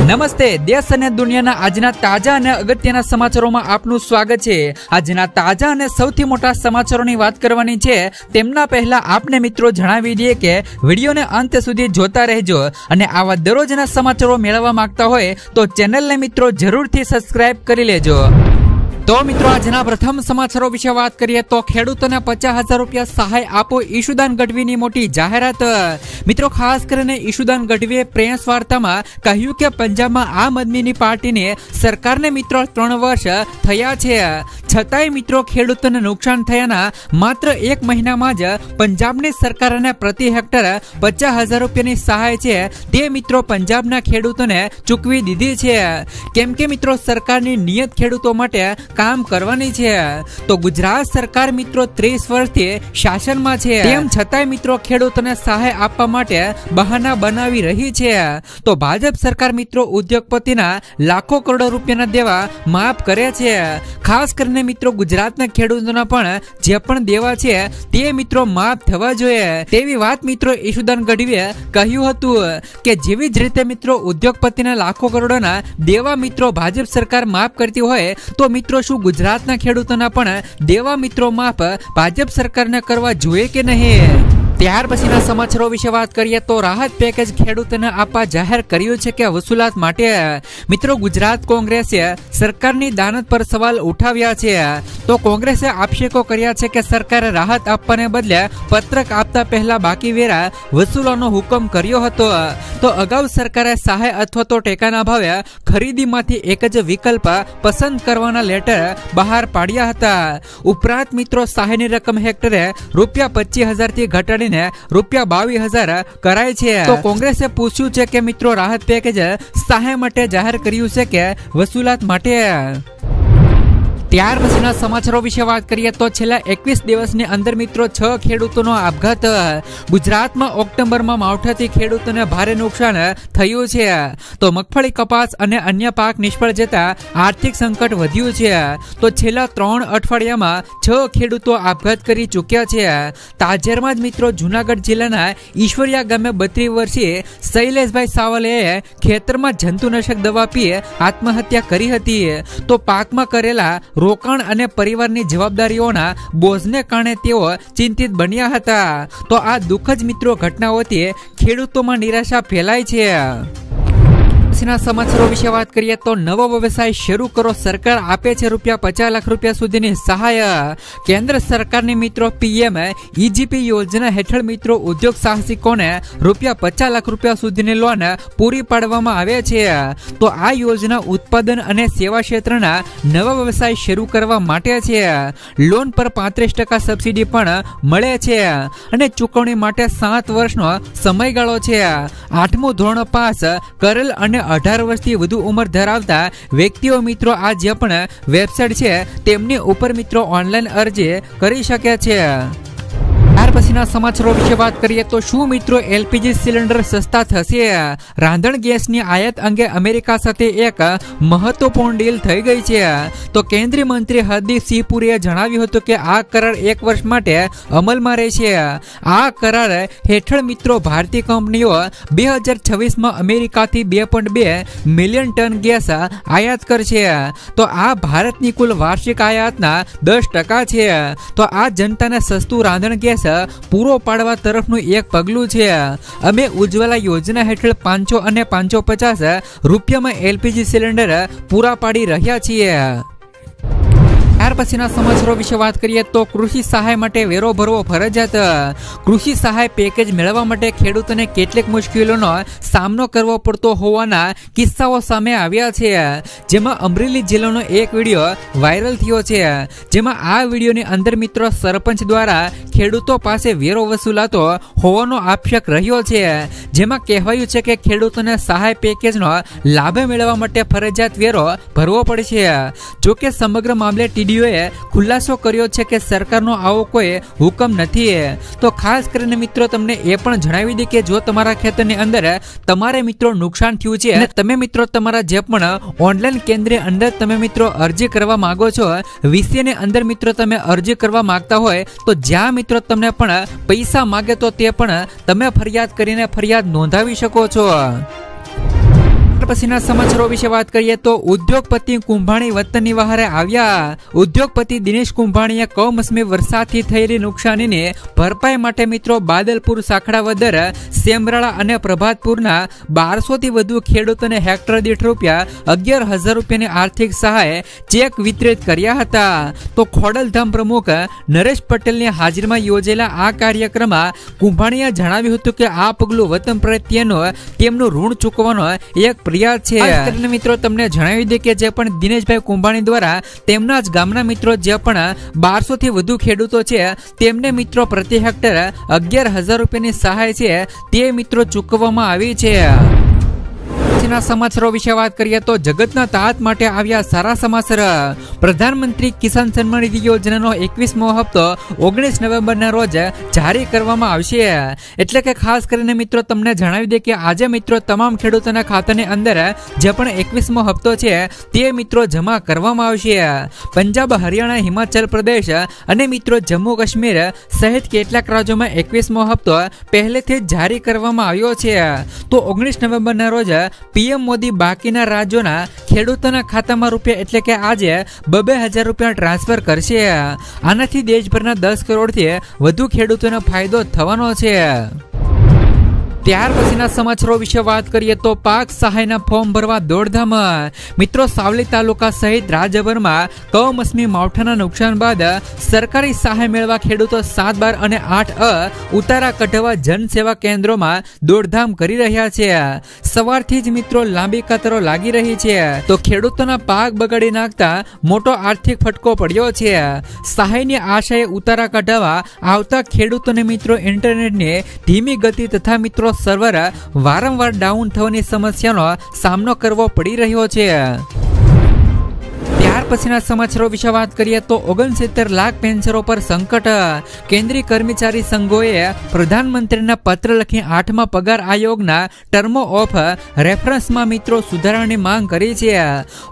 નમસ્તે, દેશ અને દુનિયાના આજના તાજા અને અગત્યના સમાચારોમાં આપનું સ્વાગત છે। આજના તાજા અને સૌથી મોટા સમાચારોની વાત કરવાની છે। તેમના પહેલા આપને મિત્રો જણાવી દઈએ કે વિડીયોને અંત સુધી જોતા રહેજો અને આવા દરરોજના સમાચારો મેળવવા માંગતા હોય તો ચેનલને મિત્રો જરૂરથી સબસ્ક્રાઇબ કરી લેજો। તો મિત્રો આજના પ્રથમ સમાચારો વિશે વાત કરીએ તો ખેડૂતોને 50,000 રૂપિયા સહાય આપો, ઈશુદાન ગઢવીની મોટી જાહેરાત। મિત્રો ખાસ કરીને ઈશુદાન ગઢવીએ પ્રેસ વાર્તામાં કહ્યું કે પંજાબમાં આમ આદમીની પાર્ટીની સરકારને મિત્રો 3 વર્ષ થયા છે, છતાંય મિત્રો ખેડૂતોને નુકસાન થયાના માત્ર 1 મહિનામાં જ પંજાબની સરકારને પ્રતિ હેક્ટર 50,000 રૂપિયાની સહાય છે તે મિત્રો પંજાબના ખેડૂતોને ચૂકવી દીધી છે, કેમ કે મિત્રો સરકારની નિયત ખેડૂતો માટે કામ કરવાની છે। તો ગુજરાત સરકાર મિત્રો 30 વર્ષથી શાસનમાં છે, તેમ છતાંય મિત્રો ખેડૂતોને સહાય આપવા માટે બહાના બનાવી રહી છે। તો ભાજપ સરકાર મિત્રો ઉદ્યોગપતિના લાખો કરોડો રૂપિયાના દેવા માફ કરે છે। ખાસ કરીને મિત્રો ગુજરાતના ખેડૂતોના પણ જે પણ દેવા છે તે મિત્રો માફ થવા જોઈએ તેવી વાત મિત્રો ઈશુદાન ગઢવીએ કહ્યું હતું કે જેવી જ રીતે મિત્રો ઉદ્યોગપતિના લાખો કરોડોના દેવા મિત્રો ભાજપ સરકાર માફ કરતી હોય તો મિત્રો શું ગુજરાતના ખેડૂતોના પણ દેવા મિત્રો માફ ભાજપ સરકારને કરવા જોઈએ કે નહીં? ત્યાર પછીના સમાચારો વિશે વાત કરીએ તો રાહત પેકેજ ખેડૂતોને આપવા જાહેર કર્યું છે કે વસૂલાત માટે મિત્રો ગુજરાત કોંગ્રેસે સરકારની દાનત પર સવાલ ઉઠાવ્યા છે। તો કોંગ્રેસે આક્ષેપો કર્યા છે કે સરકારે રાહત આપવાને બદલે પત્રક આપતા પહેલા બાકી વેરા વસૂલવાનો હુકમ કર્યો હતો। તો અગાઉ સરકારે સહાય અથવા તો ટેકાના ભાવે ખરીદીમાંથી એક જ વિકલ્પ પસંદ કરવાના લેટર બહાર પાડ્યા હતા। ઉપરાંત મિત્રો સહાયની રકમ હેક્ટરે ₹25,000 થી ઘટાડી ₹22,000 કરાય છે। તો કોંગ્રેસે પૂછ્યું છે કે મિત્રો રાહત પેકેજ સહાય માટે જાહેર કર્યું છે કે વસૂલાત માટે? ત્યાર પછીના સમાચારો વિશે વાત કરીએ તો છેલ્લા 21 દિવસની અંદર મિત્રો 6 ખેડૂતોનો આપઘાત। ગુજરાતમાં ઓક્ટોબરમાં માવઠાથી ખેડૂતોને ભારે નુકસાન થયું છે। તો મગફળી, કપાસ અને અન્ય પાક નિષ્ફળ જતા આર્થિક સંકટ વધ્યું છે। તો છેલ્લા 3 અઠવાડિયામાં 6 ખેડૂતો આપઘાત કરી ચૂક્યા છે। તાજેતરમાં જ મિત્રો જુનાગઢ જિલ્લાના ઈશ્વરિયા ગામે 32 વર્ષીય શૈલેષભાઈ સાવલેએ ખેતરમાં જંતુનાશક દવા પી આત્મહત્યા કરી હતી। તો પાકમાં કરેલા રોકાણ અને પરિવારની જવાબદારીઓના બોજને કારણે તેઓ ચિંતિત બન્યા હતા। તો આ દુઃખદ મિત્રો ઘટનાઓથી ખેડૂતોમાં નિરાશા ફેલાય છે। સમાચારો વિશે વાત કરીએ તો નવો વ્યવસાય શરૂ કરો, સરકાર આપે છે ₹50 લાખ સુધીની સહાય। કેન્દ્ર સરકારની મિત્રો PM EGP યોજના હેઠળ મિત્રો ઉદ્યોગ સાહસિકોને ₹50 લાખ સુધીની લોન પૂરી પાડવામાં આવે છે। તો આ યોજના ઉત્પાદન અને સેવા ક્ષેત્રના નવા વ્યવસાય શરૂ કરવા માટે છે। લોન પર 35% સબસિડી પણ મળે છે અને ચૂકવણી માટે 7 વર્ષનો સમયગાળો છે। 8મું ધોરણ પાસ કરેલ અને 18 વર્ષથી વધુ ઉંમર ધરાવતા વ્યક્તિઓ મિત્રો આ જે પણ વેબસાઇટ છે તેમની ઉપર મિત્રો ઓનલાઈન અરજી કરી શકે છે। ત્યાર પછીના સમાચારો વિશે વાત કરીએ તો શું મિત્રો LPG સિલિન્ડર સસ્તા થશે? રાંધણ ગેસની આયાત અંગે અમેરિકા સાથે એક મહત્વપૂર્ણ ડીલ થઈ ગઈ છે। તો કેન્દ્રીય મંત્રી હરદીપસિંહ પુરીએ જણાવ્યું હતું કે આ કરાર 1 વર્ષ માટે અમલમાં રહેશે। આ કરાર હેઠળ મિત્રો ભારતીય કંપનીઓ 2026માં અમેરિકાથી 2.2 મિલિયન ટન ગેસ આયાત કરશે। તો આ ભારતની કુલ વાર્ષિક આયાતના 10% છે। તો આ જનતાને સસ્તું રાંધણ ગેસ પૂરો પાડવા તરફનું એક પગલું છે। અમે ઉજ્જવલા યોજના હેઠળ 500 અને 550 રૂપિયામાં LPG સિલિન્ડર પૂરા પાડી રહ્યા છીએ। ત્યાર પછીના સમાચારો વિશે વાત કરીએ તો કૃષિ સહાય માટે વેરો ભરવો ફરજિયાત। કૃષિ સહાય પેકેજ મેળવવા માટે ખેડૂતોને કેટલીક મુશ્કેલીઓનો સામનો કરવો પડતો હોવાના કિસ્સાઓ સામે આવ્યા છે, જેમાં અમરેલી જિલ્લાનો એક વિડીયો વાયરલ થયો છે, જેમાં આ વિડીયોની અંદર મિત્રો સરપંચ દ્વારા ખેડૂતો પાસે વેરો વસૂલાતો હોવાનો આક્ષેપ રહ્યો છે, જેમાં કહેવાયું છે કે ખેડૂતોને સહાય પેકેજનો લાભ મેળવવા માટે ફરજિયાત વેરો ભરવો પડશે। જોકે સમગ્ર મામલે ટીડીઓએ ખુલાસો કર્યો છે કે સરકારનો આવો કોઈ હુકમ નથી। તો ખાસ કરીને મિત્રો તમને એ પણ જણાવી દે કે જો તમારા ખેતરની અંદર તમારે મિત્રો નુકસાન થયું છે અને તમે મિત્રો તમારા જે પણ ઓનલાઈન કેન્દ્રની અંદર તમે મિત્રો અરજી કરવા માંગો છો, વિષયની અંદર મિત્રો તમે અરજી કરવા માંગતા હોય તો જ્યાં મિત્રો તમને પણ પૈસા માંગે તો તે પણ તમે ફરિયાદ કરીને ફરિયાદ નોંધાવી શકો છો। પછીના સમાચારો વિશે વાત કરીએ તો ઉદ્યોગપતિ કુંભાણી વતનની વહારે આવ્યા. ઉદ્યોગપતિ દિનેશ કુંભાણીએ કમોસમી વરસાદથી થયેલી નુકસાનીને ભરપાઈ માટે મિત્રો બાદલપુર, સાખડાવદર, સેમરાળા અને પ્રભાતપુરના 1200 થી વધુ ખેડૂતોને હેક્ટર દીઠ રૂપિયા 11,000 રૂપિયાની આર્થિક સહાય ચેક વિતરિત કર્યા હતા. તો ખોડલધામ પ્રમુખ નરેશ પટેલની હાજરીમાં યોજેલા આ કાર્યક્રમમાં કુંભાણીએ જણાવ્યું હતું કે આ પગલું વતન પ્રત્યેનો તેમનું ઋણ ચૂકવવાનો એક પ્રયાસ છે. ખાસ કરીને મિત્રો તમને જણાવી દે કે જે પણ દિનેશભાઈ કુંભાણી દ્વારા તેમના જ ગામના મિત્રો જે પણ 1200 થી વધુ ખેડૂતો છે તેમને મિત્રો પ્રતિ હેક્ટર 11,000 રૂપિયાની સહાય છે તે મિત્રો ચૂકવવામાં આવી છે. સમાચારો વિશે વાત કરીએ તો જગતના તાત માટે આવ્યા સારા સમાચાર. પ્રધાનમંત્રી કિસાન સન્માન નિધિ યોજનાનો 21મો હપ્તો 19 નવેમ્બરના રોજ જારી કરવામાં આવશે. એટલે કે ખાસ કરીને મિત્રો તમને જણાવી દે કે આજે મિત્રો તમામ ખેડૂતોના ખાતાની અંદર જે પણ 21મો હપ્તો છે તે મિત્રો જમા કરવામાં આવશે. પંજાબ, હરિયાણા, હિમાચલ પ્રદેશ અને મિત્રો જમ્મુ કાશ્મીર સહિત કેટલાક રાજ્યોમાં 21મો હપ્તો પહેલેથી જ જારી કરવામાં આવ્યો છે. તો 19 નવેમ્બરના રોજ પીએમ મોદી બાકીના રાજ્યોના ખેડૂતોના ખાતામાં રૂપિયા એટલે કે આજે 2,000 રૂપિયા ટ્રાન્સફર કરશે. આનાથી દેશભરના 10 કરોડથી વધુ ખેડૂતોને ફાયદો થવાનો છે. ત્યાર પછીના સમાચારો વિશે વાત કરીએ તો પાક સહાયના ફોર્મ ભરવા દોડધામ. મિત્રો સાવલી તાલુકા સહિત રાજ્યભરમાં કમોસમી માવઠાના નુકસાન બાદ સરકારી સહાય મેળવવા ખેડૂતો 7, 12 અને 8 ઉતારા કઢાવવા જનસેવા કેન્દ્રોમાં દોડધામ કરી રહ્યા છે. સવારથી જ મિત્રો લાંબી કતારો લાગી રહી છે. તો ખેડૂતોના પાક બગાડી નાખતા મોટો આર્થિક ફટકો પડ્યો છે. સહાયની આશાએ ઉતારા કઢાવવા આવતા ખેડૂતોને મિત્રો ઇન્ટરનેટની ધીમી ગતિ તથા મિત્રો સર્વર વારંવાર ડાઉન થવાની સમસ્યાનો સામનો કરવો પડી રહ્યો છે. ત્યાર પછીના સમાચારો વિશે વાત કરીએ તો 69 લાખ પેન્શનરો પર સંકટ. કેન્દ્રીય કર્મચારી સંઘોએ પ્રધાનમંત્રીના પત્ર લખી 8મા પગાર આયોગના ટર્મ ઓફ રેફરન્સમાં મિત્રો સુધારણાની માંગ કરી છે.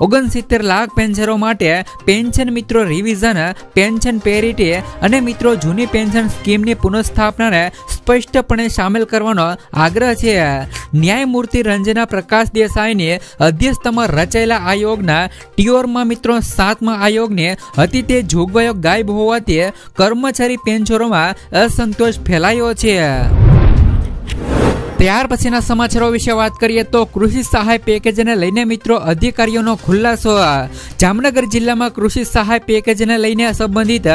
69 લાખ પેન્શનરો માટે પેન્શન મિત્રો રિવિઝન, પેન્શન પેરિટી અને મિત્રો જૂની પેન્શન સ્કીમની પુનઃસ્થાપનાને સ્પષ્ટપણે સામેલ કરવાનો આગ્રહ છે. ન્યાયમૂર્તિ રંજના પ્રકાશ દેસાઈની અધ્યક્ષતામાં રચાયેલા આયોગના ટીઓરમાં મિત્રો 7મા આયોગને હતી તે જોગવાઈઓ ગાયબ હોવાથી કર્મચારી પેન્શનરોમાં અસંતોષ ફેલાયો છે. ત્યાર પછીના સમાચારો વિશે વાત કરીએ તો કૃષિ સહાય પેકેજને લઈને મિત્રો અધિકારીઓનો ખુલાસો. જામનગર જિલ્લામાં કૃષિ સહાય પેકેજને લઈને સંબંધિત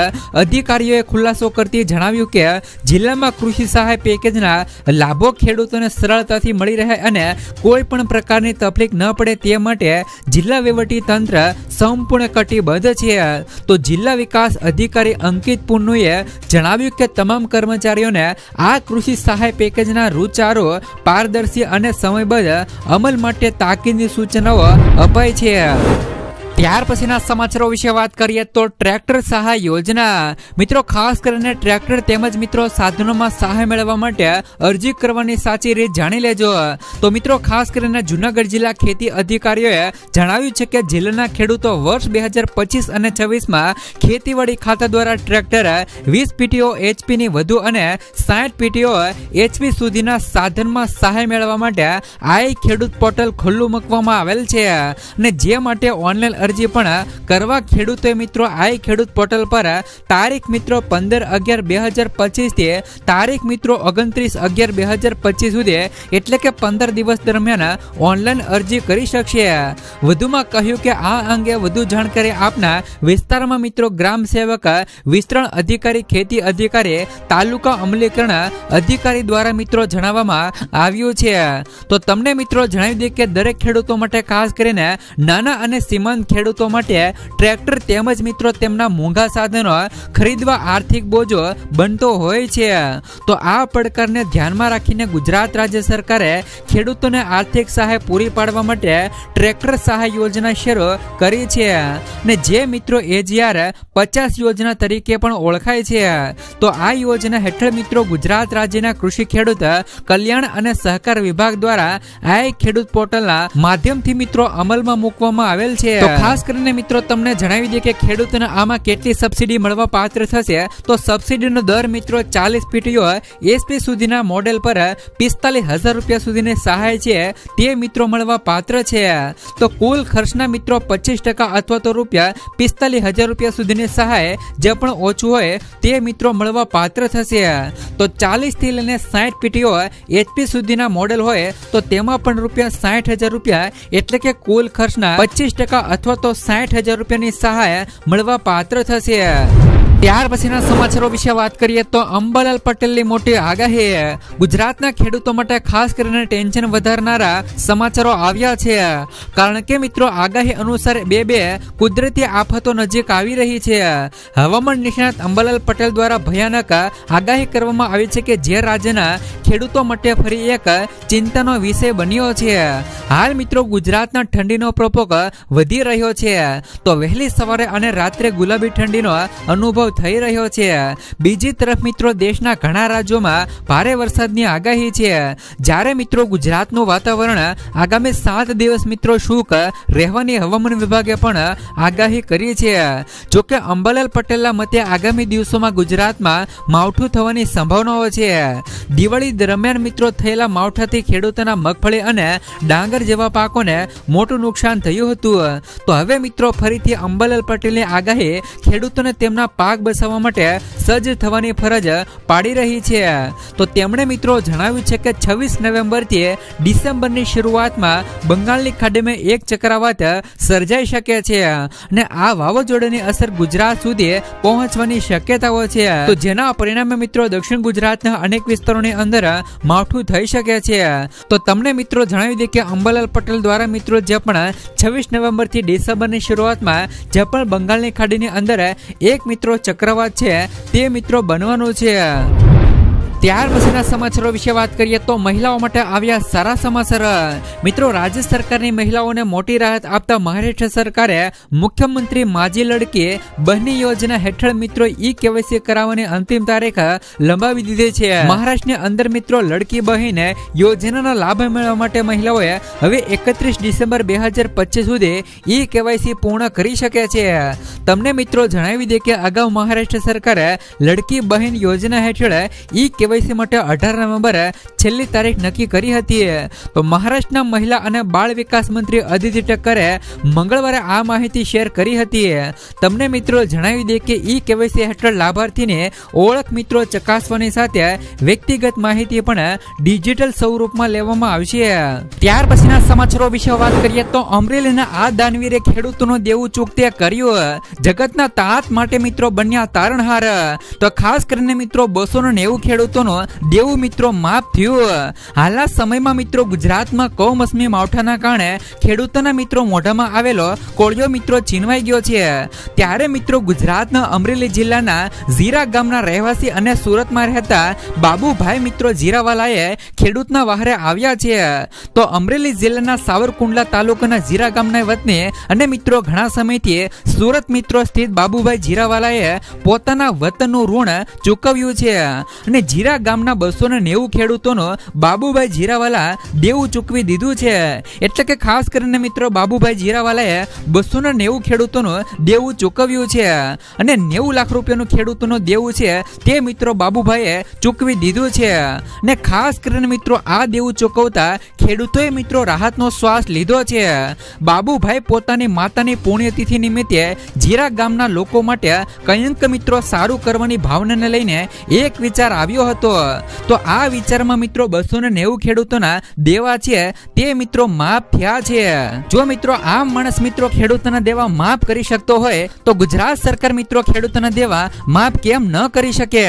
અધિકારીઓએ ખુલાસો કરતી જણાવ્યું કે જિલ્લામાં કૃષિ સહાય પેકેજના લાભો ખેડૂતોને સરળતાથી મળી રહે અને કોઈ પણ પ્રકારની તકલીફ ન પડે તે માટે જિલ્લા વહીવટી તંત્ર સંપૂર્ણ કટિબદ્ધ છે. તો જિલ્લા વિકાસ અધિકારી અંકિત પુન્નુએ જણાવ્યું કે તમામ કર્મચારીઓને આ કૃષિ સહાય પેકેજના રૂચારો પારદર્શી અને સમયબદ્ધ અમલ માટે તાકીદની સૂચનાઓ અપાઈ છે. ત્યાર પછીના સમાચારો વિશે વાત કરીએ તો ટ્રેક્ટર સહાય યોજના. મિત્રો ખાસ કરીને ટ્રેક્ટર તેમજ મિત્રો સાધનોમાં સહાય મેળવવા માટે અરજી કરવાની સાચી રીત જાણી લેજો. તો મિત્રો ખાસ કરીને જૂનાગઢ જિલ્લા ખેતી અધિકારીઓએ જણાવ્યું છે કે જિલ્લાના ખેડૂતો વર્ષ 2025 અને 26માં ખેતીવાડી ખાતા દ્વારા ટ્રેક્ટર 20 PTO HP ની વધુ અને 60 PTO HP સુધીના સાધનમાં સહાય મેળવવા માટે આ ખેડૂત પોર્ટલ ખુલ્લું મૂકવામાં આવેલ છે. અને જે માટે ઓનલાઈન અરજી પણ કરવા ખેડૂતોએ મિત્રો આ ખેડૂત પોર્ટલ પર તારીખ મિત્રો 15/11/2025 થી તારીખ મિત્રો 29/11/2025 સુધી એટલે કે 15 દિવસ દરમિયાન ઓનલાઈન અરજી કરી શકશે. વધુમાં કહ્યું કે આ અંગે વધુ જાણકારી આપના વિસ્તારમાં મિત્રો ગ્રામ સેવક, વિસ્તરણ અધિકારી, ખેતી અધિકારી, તાલુકા અમલીકરણ અધિકારી દ્વારા મિત્રો જણાવવામાં આવ્યું છે. તો તમને મિત્રો જણાવી દે કે દરેક ખેડૂતો માટે ખાસ કરીને નાના અને સીમાંત ખેડૂતો માટે ટ્રેક્ટર તેમજ મિત્રો તેમના મોંઘા સાધનો ખરીદવા આર્થિક બોજો બનતો હોય છે. તો આ પડકારને ધ્યાનમાં રાખીને ગુજરાત રાજ્ય સરકારે ખેડૂતોને આર્થિક સહાય પૂરી પાડવા માટે ટ્રેક્ટર સહાય યોજના શરૂ કરી છે. ને જે મિત્રો AGR 50 યોજના તરીકે પણ ઓળખાય છે. તો આ યોજના હેઠળ મિત્રો ગુજરાત રાજ્યના કૃષિ ખેડૂત કલ્યાણ અને સહકાર વિભાગ દ્વારા આ ખેડૂત પોર્ટલના માધ્યમથી મિત્રો અમલમાં મૂકવામાં આવેલ છે. ખાસ કરીને મિત્રો તમને જણાવી દઈએ કે ખેડૂતોને આમાં કેટલી સબસિડી મળવા પાત્ર થશે. તો સબસિડીનો દર મિત્રો 40 PTO SP સુધીના મોડેલ પર 45,000 રૂપિયા સુધીની સહાય છે તે મિત્રો મળવા પાત્ર છે. તો કુલ ખર્ચના મિત્રો 25% અથવા તો રૂપિયા 45,000 રૂપિયા સુધીની સહાય જે પણ ઓછું હોય તે મિત્રો મળવા પાત્ર થશે. તો 40 થી લઈને 60 PTO HP સુધીના મોડેલ હોય તો તેમાં પણ રૂપિયા 60,000 રૂપિયા એટલે કે કુલ ખર્ચના 25% અથવા તો 60,000 રૂપિયાની સહાય મળવા પાત્ર થશે. ત્યાર પછીના સમાચારો વિશે વાત કરીએ તો અંબાલાલ પટેલની મોટી આગાહી. ગુજરાતના ખેડૂતો માટે ખાસ કરીને ટેન્શન વધારનારા સમાચારો આવ્યા છે. કારણ કે મિત્રો આગાહી અનુસાર બે કુદરતી આફતો નજીક આવી રહી છે. હવામાન નિષ્ણાત અંબાલાલ પટેલ દ્વારા ભયાનક આગાહી કરવામાં આવી છે કે જે રાજ્યના ખેડૂતો માટે ફરી એક ચિંતાનો વિષય બન્યો છે. હાલ મિત્રો ગુજરાતના ઠંડીનો પ્રકોપ વધી રહ્યો છે. તો વહેલી સવારે અને રાત્રે ગુલાબી ઠંડીનો અનુભવ થઈ રહ્યો છે. બીજી તરફ મિત્રો દેશના ઘણા રાજ્યોમાં ભારે વરસાદની આગાહી છે. જ્યારે મિત્રો ગુજરાતનું વાતાવરણ આગામી 7 દિવસ મિત્રો શુષ્ક રહેવાની હવામાન વિભાગે પણ આગાહી કરી છે. જોકે અંબાલાલ પટેલના મતે આગામી દિવસોમાં ગુજરાતમાં માવઠું થવાની સંભાવનાઓ છે. દિવાળી દરમિયાન મિત્રો થયેલા માવઠાથી ખેડૂતોના મગફળી અને ડાંગર જેવા પાકોને મોટું નુકસાન થયું હતું. તો હવે મિત્રો ફરીથી અંબાલાલ પટેલની આગાહી ખેડૂતોને તેમના પાક બચાવવા માટે સજ્જ થવાની ફરજ પાડી રહી છે. તો તેમણે મિત્રો જણાવ્યું છે કે 26 નવેમ્બરથી ડિસેમ્બરની શરૂઆતમાં બંગાળની ખાડીમાં એક ચક્રવાત સર્જાઈ શકે છે અને આ વાવાઝોડાની અસર ગુજરાત સુધી પહોંચવાની શક્યતાઓ છે. તો જેના પરિણામે મિત્રો દક્ષિણ ગુજરાતના અનેક વિસ્તારોની અંદર માવઠું થઈ શકે છે. તો તમને મિત્રો જણાવી દે કે અંબાલાલ પટેલ દ્વારા મિત્રો જે પણ 26 નવેમ્બરથી ડિસેમ્બરની શરૂઆતમાં જે પણ બંગાળની ખાડીની અંદર એક મિત્રો ચક્રવાત છે તે મિત્રો બનવાનું છે. ત્યાર પછીના સમાચારો વિશે વાત કરીએ તો મહિલાઓ માટે આવ્યા સારા સમાચાર. મિત્રો રાજ્ય સરકારની મહિલાઓને મોટી રાહત આપતા મહારાષ્ટ્ર સરકારે મુખ્યમંત્રી માજી લડકી બહેની યોજના હેઠળ મિત્રો KYC કરાવવાની અંતિમ તારીખ લંબાવી દીધી છે. મહારાષ્ટ્રની અંદર મિત્રો લડકી બહેન યોજનાનો લાભ મેળવવા માટે મહિલાઓએ હવે 31 ડિસેમ્બર 2025 સુધી KYC પૂર્ણ કરી શકે છે. તમને મિત્રો જણાવી દે કે અગાઉ મહારાષ્ટ્ર સરકારે લડકી બહેન યોજના હેઠળ KYC માટે 18 નવેમ્બરે છેલ્લી તારીખ નક્કી કરી હતી. તો મહારાષ્ટ્રના મહિલા અને બાળ વિકાસ મંત્રી અદિતિ ઠક્કરે મંગળવારે આ માહિતી શેર કરી હતી. તમને મિત્રો જણાવી દે કે KYC હેઠળ લાભાર્થીને ઓળખ મિત્રો ચકાસવાની સાથે વ્યક્તિગત માહિતી પણ ડિજિટલ સ્વરૂપમાં લેવામાં આવશે. ત્યાર પછીના સમાચારો વિશે વાત કરીએ તો અમરેલીના આ દાનવીરે ખેડૂતોનું દેવું ચૂકતે કર્યું. જગતના તાત માટે મિત્રો બન્યા તારણહાર. તો ખાસ કરીને મિત્રો 290 ખેડૂતો દેવું મિત્રો માફ થયું. હાલના સમયમાં મિત્રો ગુજરાતમાં કમોસમી માવઠાના કારણે ખેડૂતોના મિત્રો મોઢામાં આવેલો કોળિયો મિત્રો છીનવાઈ ગયો છે. ત્યારે મિત્રો ગુજરાતના અમરેલી જિલ્લાના ઝીરા ગામના રહેવાસી અને સુરતમાં રહેતા બાબુભાઈ મિત્રો જીરાવાલાએ ખેડૂતના વહારે આવ્યા છે. તો અમરેલી જિલ્લાના સાવરકુંડલા તાલુકાના ઝીરા ગામના વતની અને મિત્રો ઘણા સમયથી સુરત મિત્રો સ્થિત બાબુભાઈ જીરાવાલાએ પોતાના વતનનું ઋણ ચૂકવ્યું છે અને જીરા ગામના 290 ખેડૂતોનો બાબુભાઈ જીરાવાલા દેવું ચૂકવી દીધું છે. એટલે કે ખાસ કરીને મિત્રો બાબુભાઈ જીરાવાલાએ 290 ખેડૂતોનું દેવું ચૂકવ્યું છે અને 90 લાખ રૂપિયાનું ખેડૂતોનું દેવું છે તે મિત્રો બાબુભાઈએ ચૂકવી દીધું છે. અને ખાસ કરીને મિત્રો આ દેવું ચૂકવતા ખેડૂતોએ મિત્રો રાહતનો શ્વાસ લીધો છે. બાબુભાઈ પોતાની માતાની પુણ્યતિથિ નિમિત્તે જીરા ગામના લોકો માટે કંઈક મિત્રો સારું કરવાની ભાવનાને લઈને એક વિચાર આવ્યો હતો. તો આ વિચારમાં મિત્રો 290 ખેડૂતોના દેવા છે તે મિત્રો માફ થયા છે. જો મિત્રો આમ માણસ મિત્રો ખેડૂતોના દેવા માફ કરી શકતો હોય તો ગુજરાત સરકાર મિત્રો ખેડૂતોના દેવા માફ કેમ ન કરી શકે?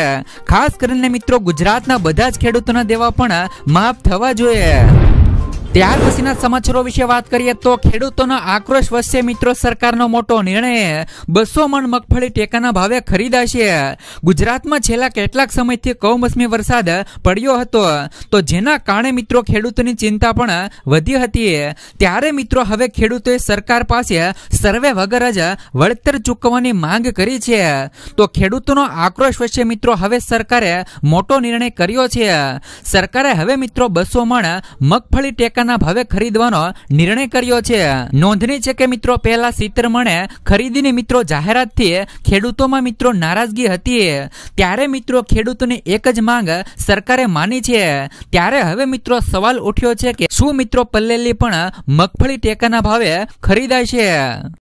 ખાસ કરીને મિત્રો ગુજરાતના બધા જ ખેડૂતોના દેવા પણ માફ થવા જોઈએ. ત્યાર પછીના સમાચારો વિશે વાત કરીએ તો ખેડૂતોનો આક્રોશ વચ્ચે મિત્રો સરકારનો મોટો નિર્ણય. 200 મણ મગફળી ટેકાના ભાવે ખરીદાશે. ગુજરાતમાં છેલ્લા કેટલાક સમયથી કમોસમી વરસાદ પડ્યો હતો તો જેના કારણે મિત્રો ખેડૂતોની ચિંતા પણ વધી હતી. ત્યારે મિત્રો હવે ખેડૂતોએ સરકાર પાસે સર્વે વગર જ વળતર ચૂકવવાની માંગ કરી છે. તો ખેડૂતોનો આક્રોશ વચ્ચે મિત્રો હવે સરકારે મોટો નિર્ણય કર્યો છે. સરકારે હવે મિત્રો 200 મણ મગફળી ટેકા ટેકાના ભાવે ખરીદવાનો નિર્ણય કર્યો છે। નોંધનીય છે કે મિત્રો પહેલા 70 મણે ખરીદીની મિત્રો જાહેરાતથી ખેડૂતોમાં મિત્રો નારાજગી હતી, ત્યારે મિત્રો ખેડૂતોની એક જ માંગ સરકારે માની છે। ત્યારે હવે મિત્રો સવાલ ઉઠ્યો છે કે શું મિત્રો પલ્લેલી પણ મગફળી ટેકાના ભાવે ખરીદાય છે?